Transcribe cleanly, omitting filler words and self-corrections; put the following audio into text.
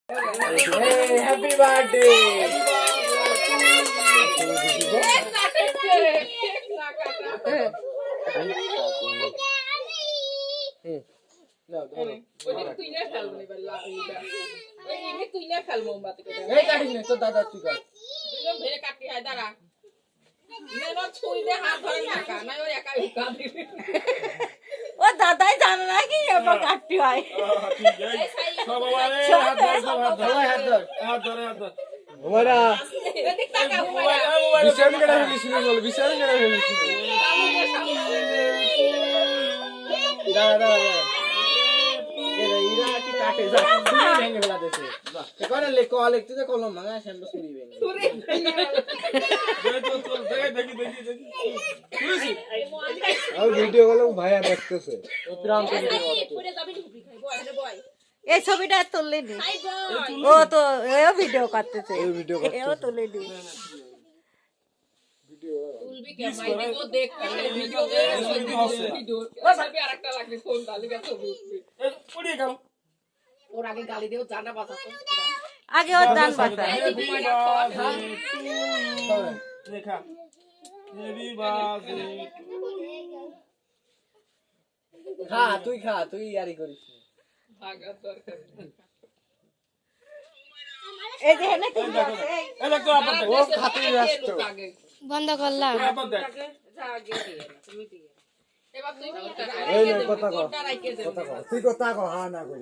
happy birthday তোর দাদা তুই কর ও দাদাই জানে না কি এবার কাটতে হয় ওরা বিশাল কেটে ফেলিস বল বিশাল কেটে ফেলিস দাদা এরা কি কাটে যা ছুরি ভেঙে ফেলা দেছে কোন লে কল একটু যে কলম ভাঙা সেমন ছুরি ভেঙে আর ভিডিও গুলো ভাইয়া দেখতেছে ও প্রান্ত এই ছবিটা তুললি নি ও তো এও ভিডিও করতেছে এই ভিডিও এও তুলে দি তুলবি কে মাই দিব দেখ ভিডিও ভিডিও সবই আরেকটা লাগবে ফোন তালিকা ছবি উঠবে পড়িয়ে গেল ওর আগে গালি দিও জানা বাঁচাতো আগে ওর দান বাতা দেখা নেবি বাজে খা তুই ইয়ারি করিস ভাগা দরকার এই যে হেনে কি আছে এই দেখো আপন ও খাতে ব্যস্ত বন্ধ করলাম আপন দেখ যা আগে দিয়ে তুমি দিয়ে এবার তুই এই কথা কও তুই কথা কও হ্যাঁ না কই